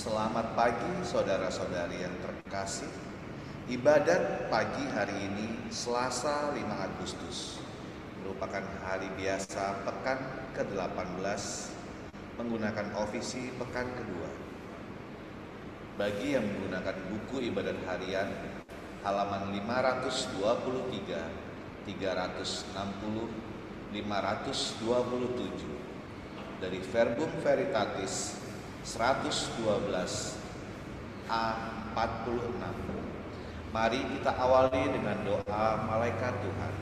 Selamat pagi saudara-saudari yang terkasih. Ibadat pagi hari ini Selasa 5 Agustus merupakan hari biasa pekan ke-18 menggunakan ofisi pekan kedua. Bagi yang menggunakan buku ibadat harian halaman 523, 360, 527 dari Verbum Veritatis 112 A46. Mari kita awali dengan doa malaikat Tuhan.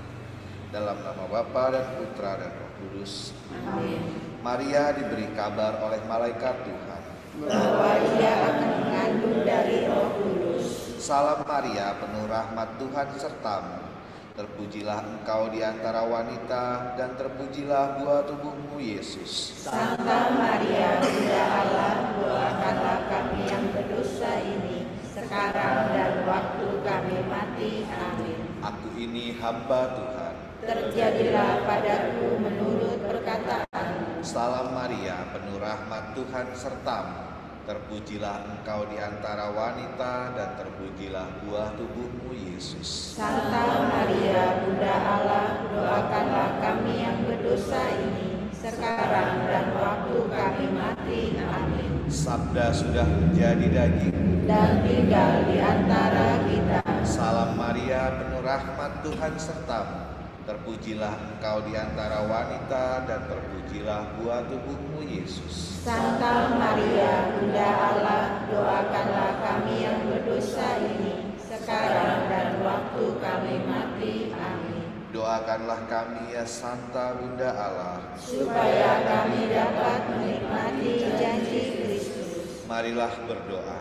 Dalam nama Bapa dan Putra dan Roh Kudus. Amin. Maria diberi kabar oleh malaikat Tuhan bahwa ia akan mengandung dari Roh Kudus. Salam Maria, penuh rahmat Tuhan sertamu. Terpujilah engkau di antara wanita, dan terpujilah buah tubuhmu Yesus. Santa Maria, Bunda Allah, doakanlah kami yang berdosa ini, sekarang dan waktu kami mati. Amin. Aku ini hamba Tuhan. Terjadilah padaku menurut perkataan. Salam Maria, penuh rahmat Tuhan sertamu. Terpujilah engkau di antara wanita, dan terpujilah buah tubuhmu Yesus. Santa Maria, Bunda Allah, doakanlah kami yang berdosa ini, sekarang dan waktu kami mati. Amin. Sabda sudah menjadi daging Dan tinggal di antara kita. Salam Maria, penuh rahmat Tuhan sertamu. Terpujilah engkau di antara wanita, dan terpujilah buah tubuhmu Yesus. Santa Maria, Bunda Allah, doakanlah kami yang berdosa ini, sekarang dan waktu kami mati. Amin. Doakanlah kami ya Santa Bunda Allah, supaya kami dapat menikmati janji Kristus. marilah berdoa.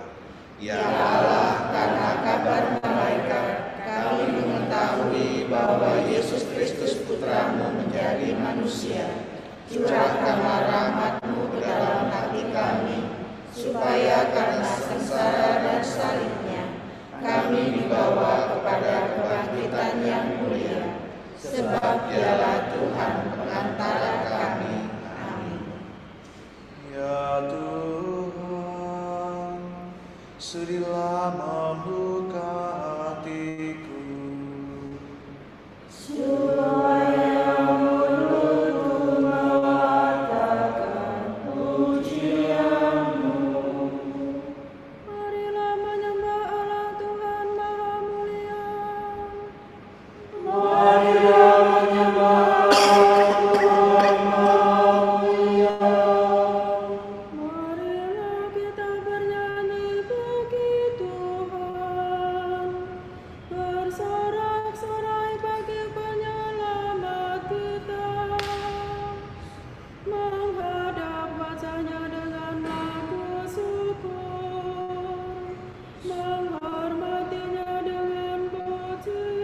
Ya Allah, karena kabar malaikat, kami mengetahui bahwa Yesus Kristus Putramu menjadi manusia. Curahkanlah rahmat-Mu ke dalam hati kami, supaya karena sengsara dan salibnya, kami dibawa kepada kebangkitan yang mulia. Sebab Dialah Tuhan pengantara kami. Amin. Ya Tuhan, sudilah membuka hatiku, supaya mulutku mengatakan pujian-Mu. Marilah menyembah Allah Tuhan Maha Mulia. Marilah menyembah Allah Tuhan Maha Mulia. Marilah kita bernyanyi bagi Tuhan, bersorak-sorai bagi penyelamat kita, menghadap wajah-Nya dengan lagu syukur, menghormati-Nya dengan pujian.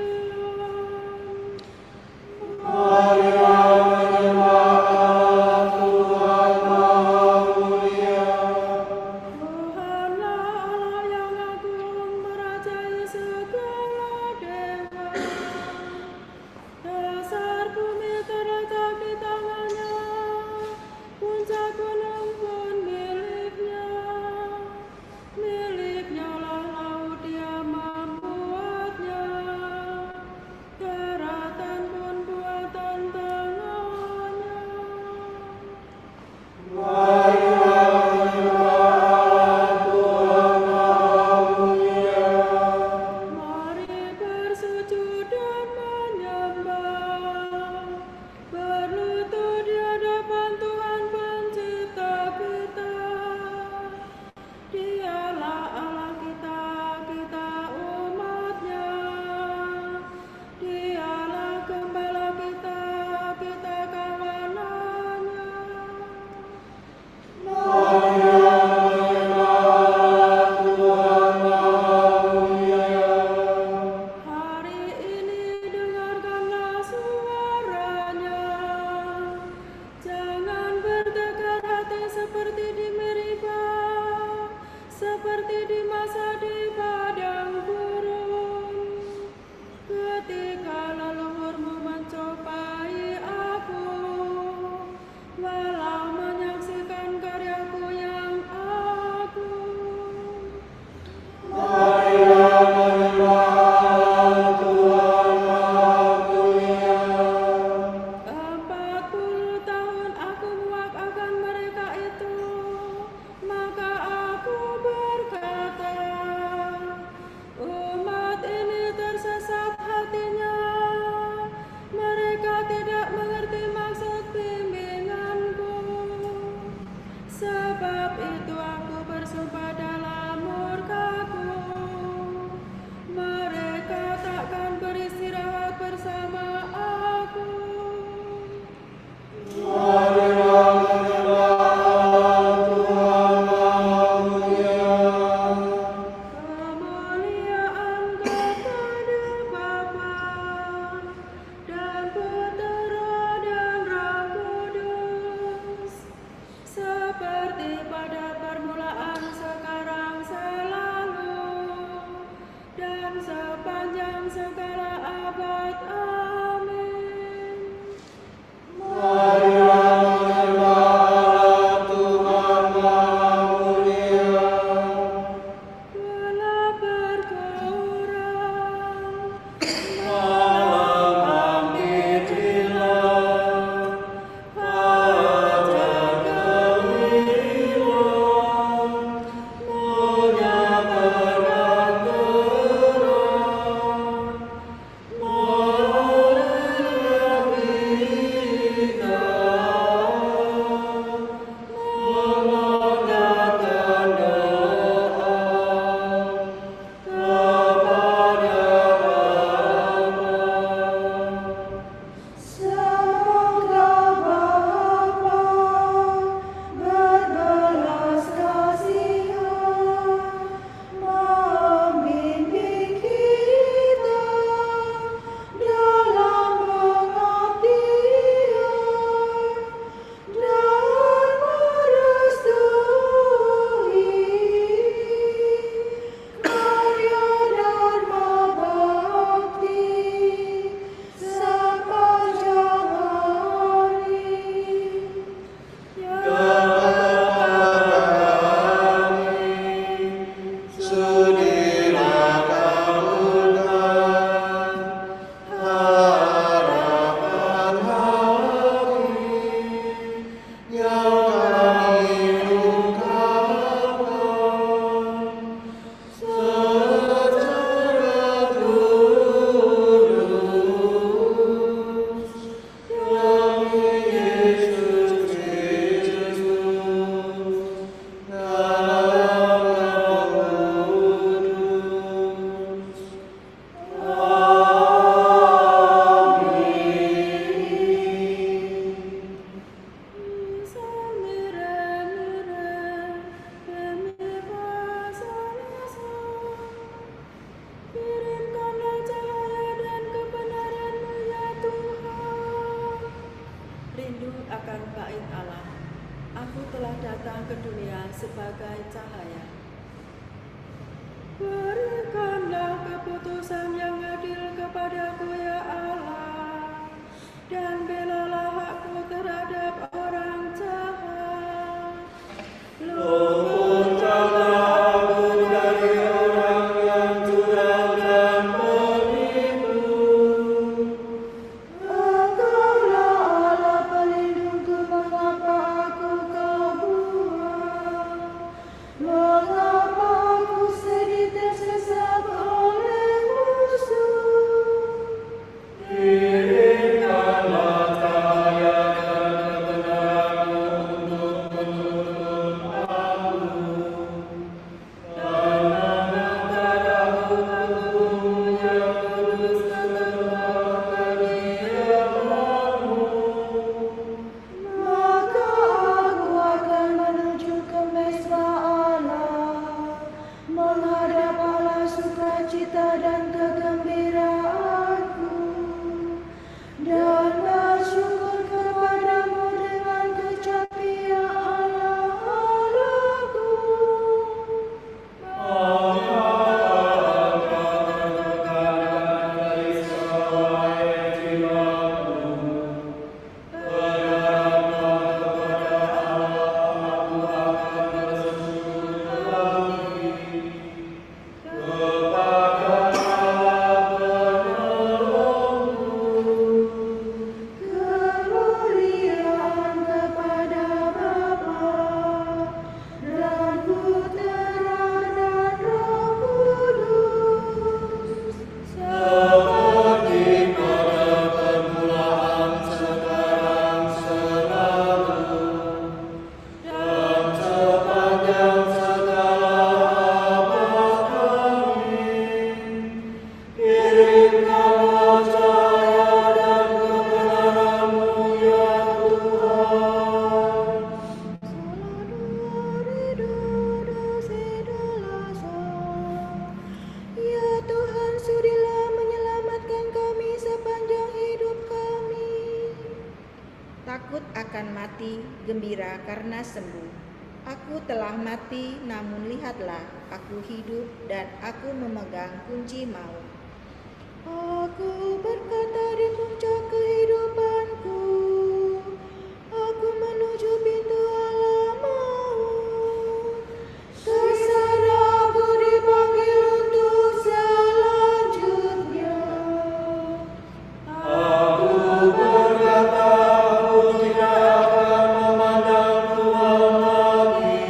sebagai cahaya. Berikanlah keputusan yang adil kepadaku ya Allah, dan belalah hakku terhadap orang jahat. Luputkanlah aku dari orang yang curang dan menipu. Engkaulah Allah pelindungku, mengapa aku kau buang? Mengapa aku sedih tersesat oleh musuh? Kirimkanlah cahaya dan kebenaran untuk menuntun aku, dan mengangkat aku ke gunung yang kudus ketempat kediaman-Mu. Maka aku akan menuju ke mesbah Allah, menghadap Allah sukacita dan kegembiraanku, dan bersyukur kepadamu dengan kecapi ya Allah Allahku. Kemuliaan kepada Bapa dan Putera dan Roh Kudus, seperti pada permulaan, sekarang, selalu, dan sepanjang segala abad. Amin. Kirimkanlah cahaya dan kebenaran-Mu ya Tuhan. Ya Tuhan, sudilah menyelamatkan kami sepanjang hidup kami. Takut akan mati, gembira karena sembuh. Aku telah mati, namun lihatlah, aku hidup dan aku memegang kunci maut. Aku berkata di puncak kehidupanku, aku menuju pintu alam maut. Kesana aku dipanggil untuk selanjutnya. Aku berkata, aku tidak akan memandang Tuhan lagi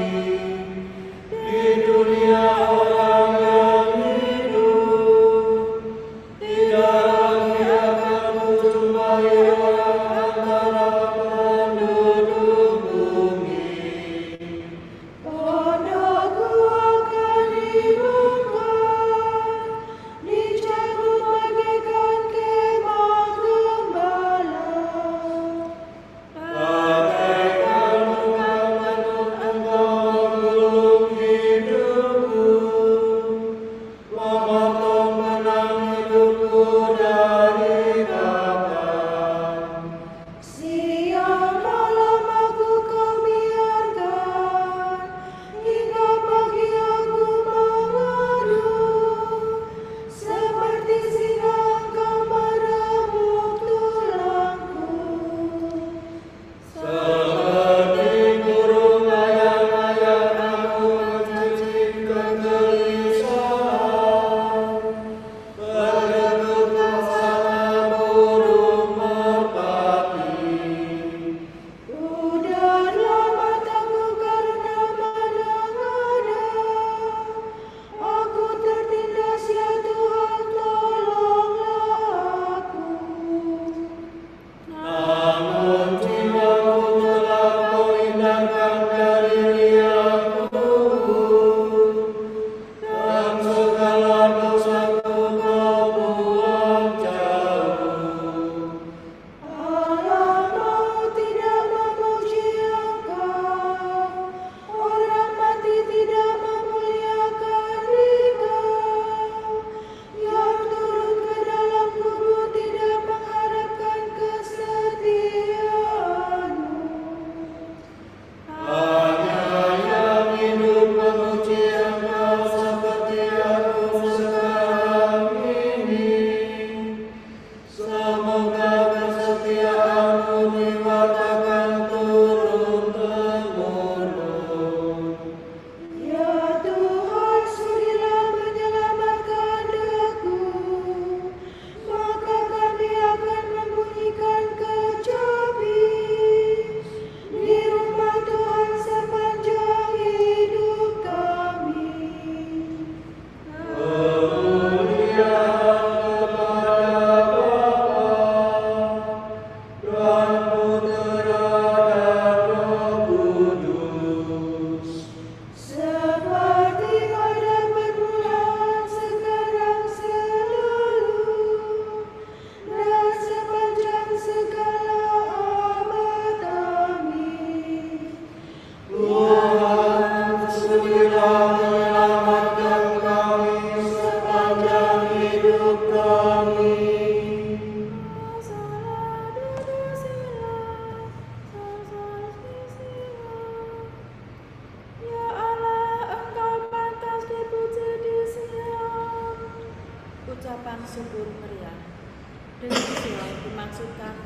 di dunia orang yang hidup.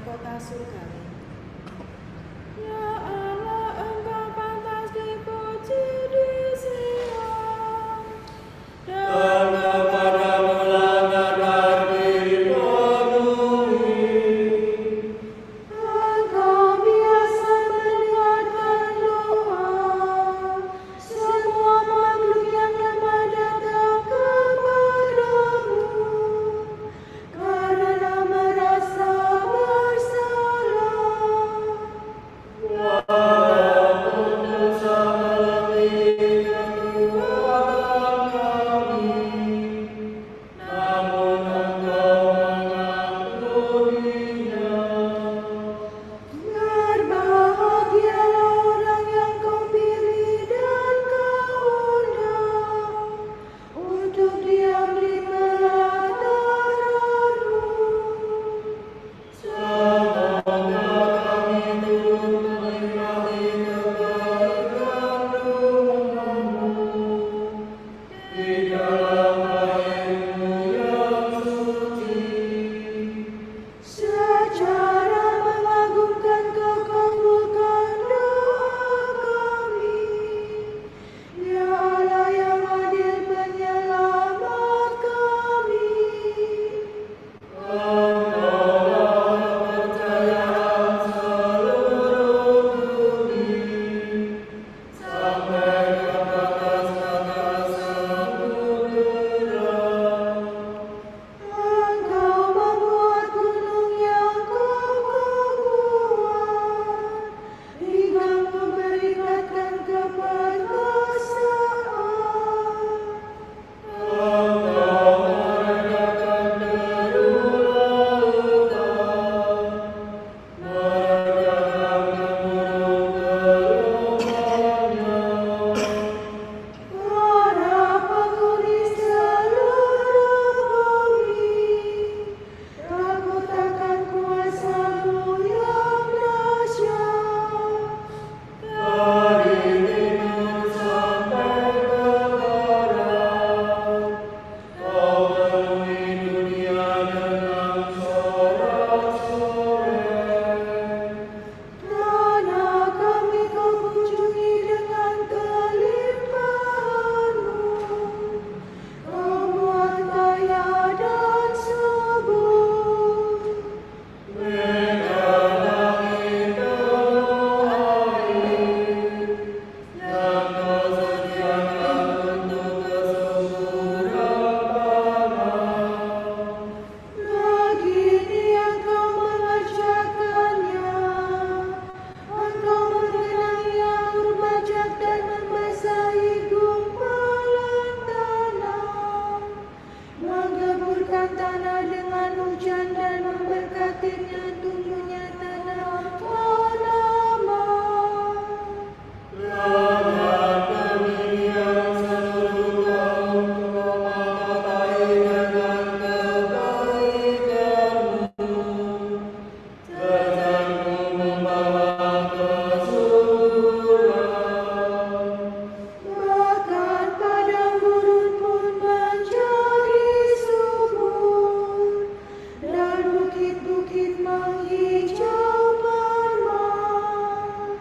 mahkota surgawi. Ya Allah, Engkau pantas dipuji di Sion, dan kepadamu langgar dipenuhi. Engkau biasa mendengarkan doa semua makhluk yang lemah datang kepadamu karena merasa bersalah. Walaupun dosa melebihi kekuatan kami, namun Engkau mengampuninya. Berbahagialah orang yang Kau pilih dan Kau undang untuk diam di pelataran-Mu. Semoga kami turut menikmati kebaikan rumah-Mu di dalam bait-Mu yang suci. Secara mengagumkan Kau kabulkan doa kami, Ya Allah yang adil penyelamat kami. Engkaulah kepercayaan seluruh bumi, sampai ke batas-batas samudera. Engkau membuat gunung yang kokoh kuat, hingga berikatkan keperkasaan. Engkau meredakan deru lautan, meredakan gemuruh gelombangnya. Para penghuni seluruh bumi, takut akan kuasa-Mu yang dahsyat. Dari timur sampai ke barat, Kau penuhi dunia dengan sorak-sorai. Tanah kami Kau kunjungi dengan kelimpahan-Mu. Kau buat kaya dan subur. Beda langit penuh air, yang Kau sediakan untuk kesuburan tanah. Begini Engkau mengerjakannya, Engkau menggenangi anggur bajak dan membasahi gumpalan tanah, menggeburkan tanah dengan hujan dan memberkatinya tumbuhnya tanaman. Dengan demikian seluruh kaum Kau mahkotai dengan kebaikan-Mu, Kerja-Mu membawa kesuburan. Bahkan padang gurun pun menjadi subur, dan bukit-bukit menghijau permai.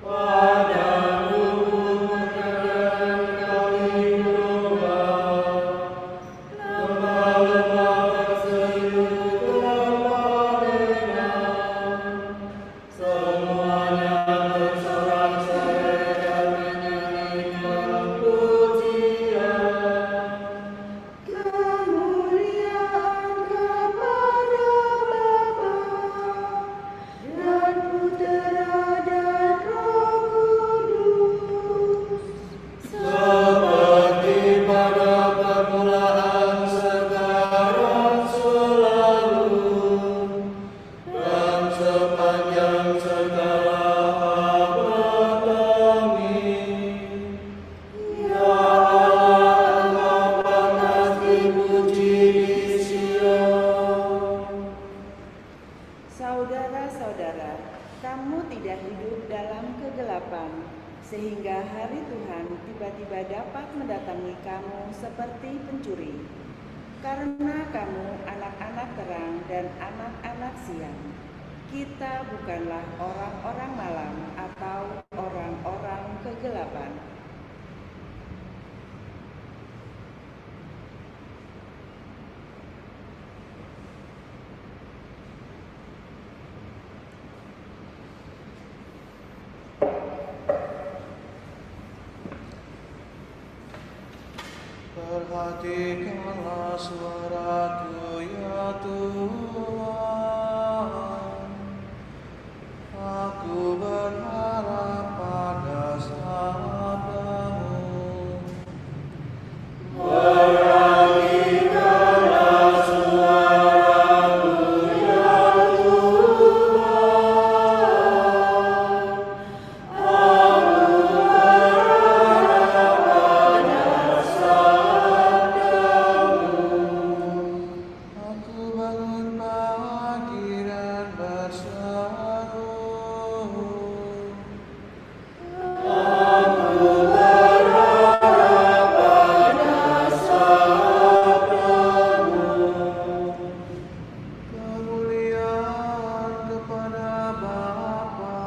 Padang gurun menyediakan kali domba, lembah-lembah berselimut tanpa denang. Semuanya bersorak-sorai dan menyanyikan pujian. Kemuliaan kepada Bapa dan Putera dan Roh Kudus, seperti pada permulaan sekarang selalu, dan sepanjang segala abad. Amin. Ya Allah, Engkau pantas dipuji di Sion. Saudara-saudara, kamu tidak hidup dalam kegelapan, sehingga hari Tuhan tiba-tiba dapat mendatangi kamu seperti pencuri. Karena kamu anak-anak terang dan anak-anak siang. Kita bukanlah orang-orang malam atau orang-orang kegelapan. Perhatikanlah suaraku ya Tuhan, aku berharap pada sabda-Mu. Perhatikanlah suaraku ya Tuhan, aku berharap pada Aku bangun pagi dan berseru. Aku berharap pada sabda-Mu. Kemuliaan kepada Bapa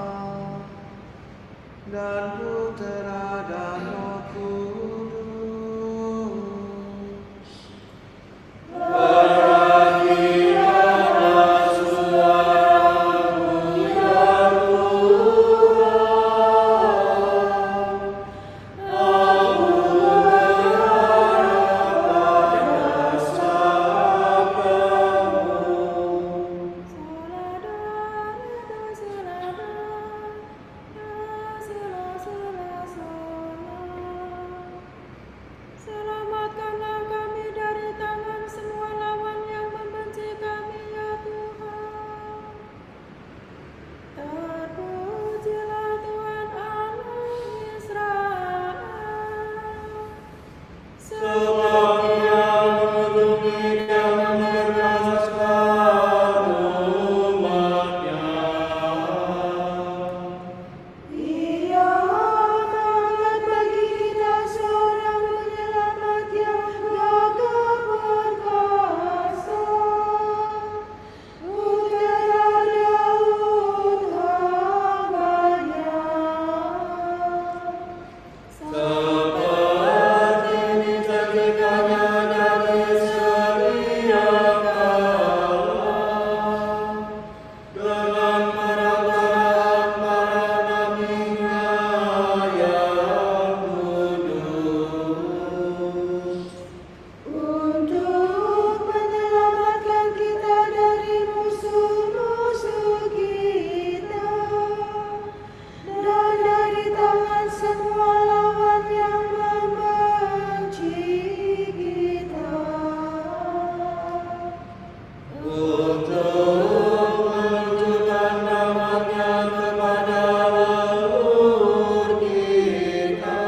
dan Putera dan Roh Kudus. Perhatikanlah suaraku ya Tuhan, aku berharap pada sabda-Mu. Selamatkanlah kami dari tangan semua lawan yang membenci kami, ya Tuhan. Terpujilah Tuhan Allah Israel. Sebab Ia mengutuk dan membebaskan umat-Nya. Ia angkat bagi kita seorang penyelamat yang gagah perkasa, Putera Daud hamba-Nya. Seperti dicegahnya dari sedia kala, dengan merawat para nabi-Nya yang kudus. Untuk menyelamatkan kita dari musuh-musuh kita dan dari tangan semua lawan yang membenci kita. Untuk menunjukkan rahmat-Nya kepada leluhur kita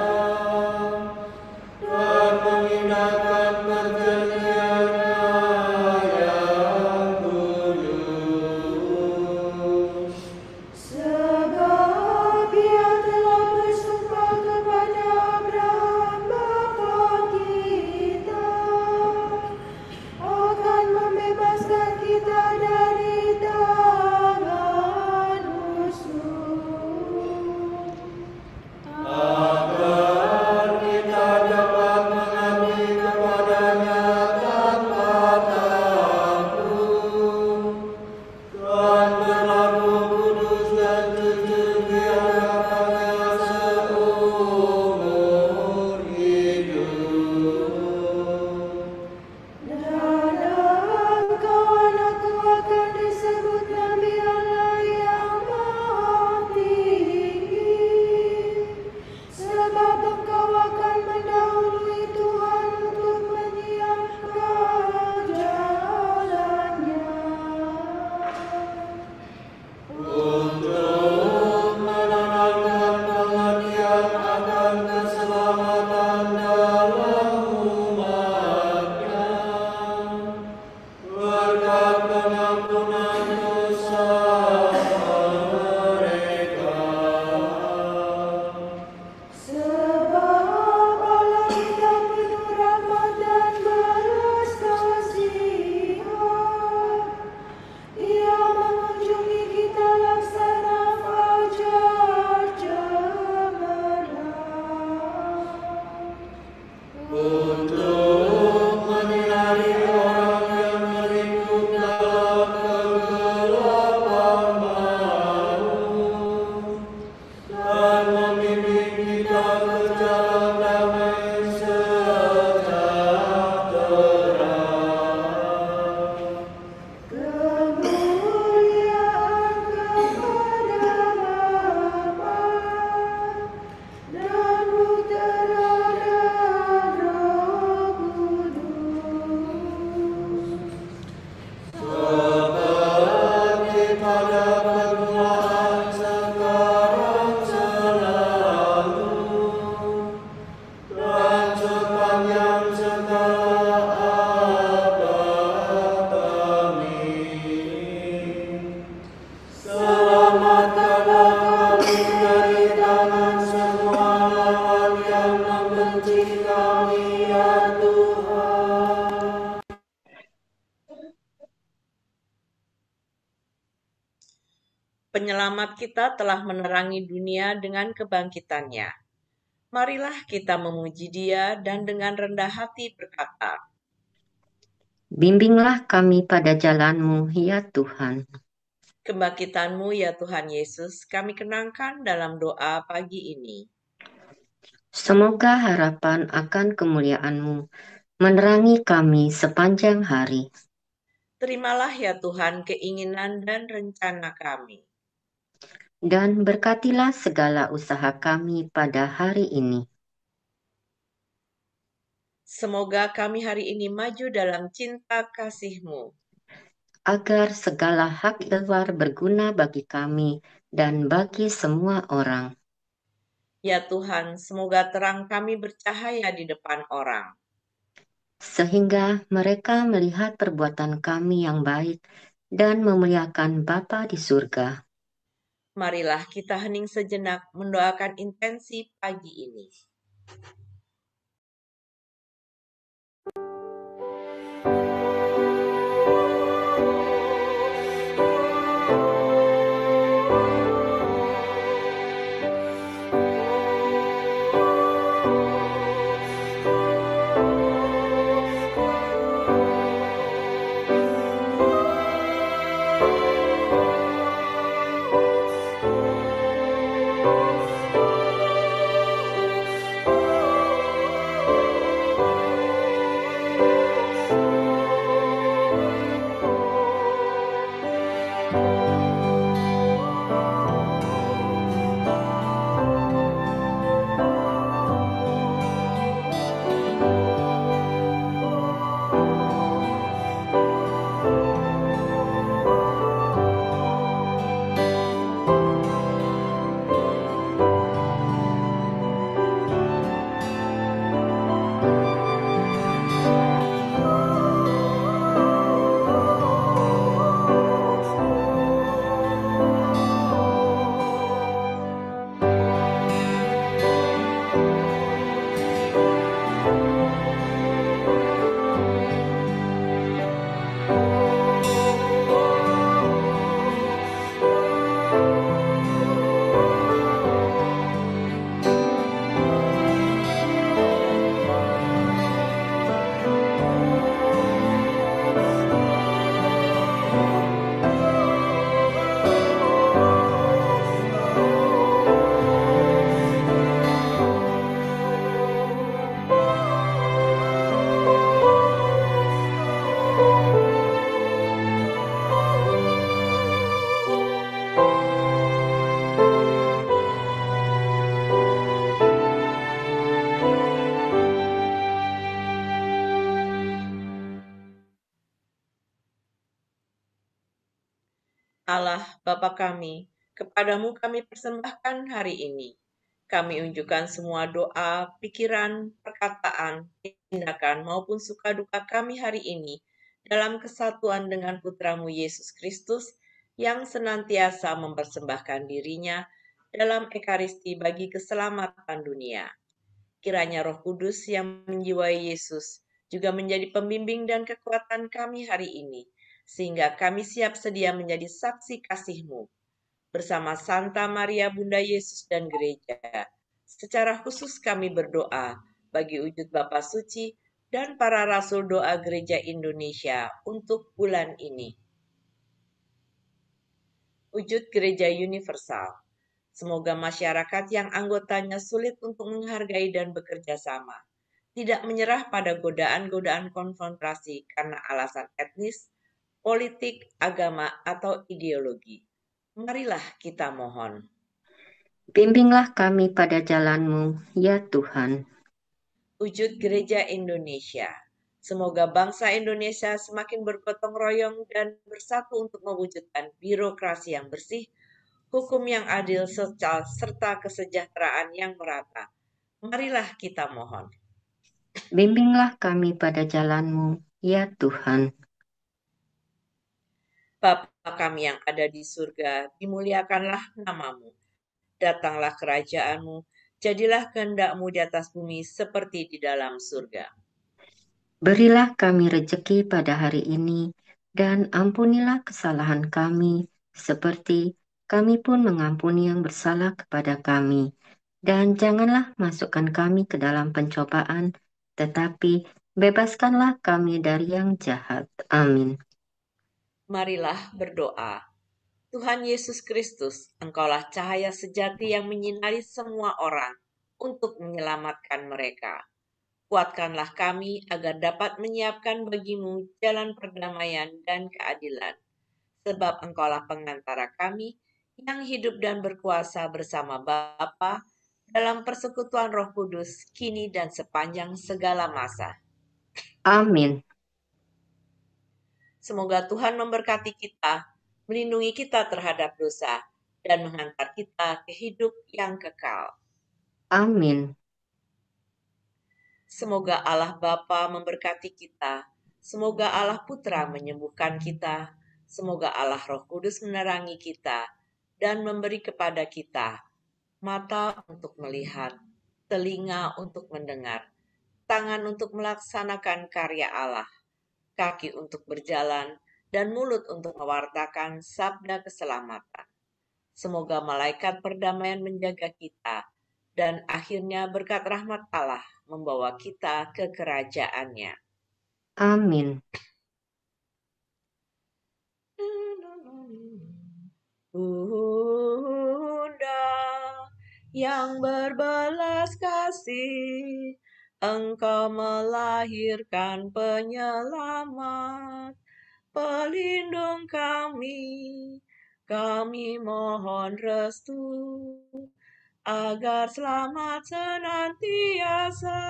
dan mengindahkan perjanjian-Nya yang kudus. Sebab Ia telah bersumpah kepada Abraham bapa kita akan membebaskan kita dari tangan musuh. Agar kita dapat mengabdi kepada-Nya tanpa takut dan berlaku kudus dan jujur di hadapan-Nya seumur hidup. Dan engkau anakku akan disebut Nabi Allah yang Maha Tinggi, sebab engkau akan mendahului Tuhan untuk menyiapkan jalannya. Penyelamat kita telah menerangi dunia dengan kebangkitannya. Marilah kita memuji Dia dan dengan rendah hati berkata, Bimbinglah kami pada jalan-Mu, ya Tuhan. kebangkitan-Mu ya Tuhan Yesus, kami kenangkan dalam doa pagi ini. Semoga harapan akan kemuliaan-Mu menerangi kami sepanjang hari. Terimalah ya Tuhan keinginan dan rencana kami. Dan berkatilah segala usaha kami pada hari ini. Semoga kami hari ini maju dalam cinta kasih-Mu. Agar segala hak luar berguna bagi kami dan bagi semua orang. Ya Tuhan, semoga terang kami bercahaya di depan orang. Sehingga mereka melihat perbuatan kami yang baik dan memuliakan Bapa di surga. Marilah kita hening sejenak mendoakan intensi pagi ini. Allah Bapa kami, kepadamu kami persembahkan hari ini. Kami unjukkan semua doa, pikiran, perkataan, tindakan maupun suka duka kami hari ini dalam kesatuan dengan Putramu Yesus Kristus yang senantiasa mempersembahkan dirinya dalam Ekaristi bagi keselamatan dunia. Kiranya Roh Kudus yang menjiwai Yesus juga menjadi pembimbing dan kekuatan kami hari ini, sehingga kami siap sedia menjadi saksi kasih-Mu. Bersama Santa Maria Bunda Yesus dan Gereja, secara khusus kami berdoa bagi wujud Bapa Suci dan para Rasul Doa Gereja Indonesia untuk bulan ini. Wujud Gereja Universal. Semoga masyarakat yang anggotanya sulit untuk menghargai dan bekerja sama, tidak menyerah pada godaan-godaan konfrontasi karena alasan etnis, politik, agama, atau ideologi. Marilah kita mohon. Bimbinglah kami pada jalan-Mu, ya Tuhan. Wujud Gereja Indonesia. Semoga bangsa Indonesia semakin bergotong royong dan bersatu untuk mewujudkan birokrasi yang bersih, hukum yang adil, serta kesejahteraan yang merata. Marilah kita mohon. Bimbinglah kami pada jalan-Mu, ya Tuhan. Bapa kami yang ada di surga, dimuliakanlah nama-Mu. Datanglah kerajaan-Mu, jadilah kehendak-Mu di atas bumi seperti di dalam surga. Berilah kami rejeki pada hari ini, dan ampunilah kesalahan kami, seperti kami pun mengampuni yang bersalah kepada kami. Dan janganlah masukkan kami ke dalam pencobaan, tetapi bebaskanlah kami dari yang jahat. Amin. Marilah berdoa. Tuhan Yesus Kristus, Engkaulah cahaya sejati yang menyinari semua orang untuk menyelamatkan mereka. Kuatkanlah kami agar dapat menyiapkan bagimu jalan perdamaian dan keadilan. Sebab Engkaulah pengantara kami yang hidup dan berkuasa bersama Bapa dalam persekutuan Roh Kudus, kini dan sepanjang segala masa. Amin. Semoga Tuhan memberkati kita, melindungi kita terhadap dosa, dan menghantar kita ke hidup yang kekal. Amin. Semoga Allah Bapa memberkati kita, semoga Allah Putra menyembuhkan kita, semoga Allah Roh Kudus menerangi kita, dan memberi kepada kita mata untuk melihat, telinga untuk mendengar, tangan untuk melaksanakan karya Allah, kaki untuk berjalan, dan mulut untuk mewartakan sabda keselamatan. Semoga malaikat perdamaian menjaga kita, dan akhirnya berkat rahmat Allah membawa kita ke kerajaannya. Amin. Bunda yang berbelas kasih, Engkau melahirkan penyelamat, pelindung kami mohon restu, agar selamat senantiasa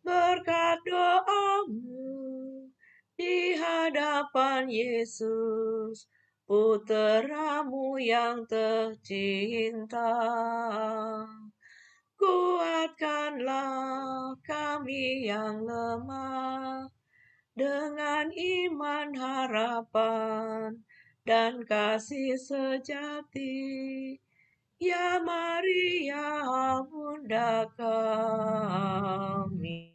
berkat doamu di hadapan Yesus, Putramu yang tercinta. Kuatkanlah kami yang lemah dengan iman, harapan, dan kasih sejati. Ya Maria, Bunda kami.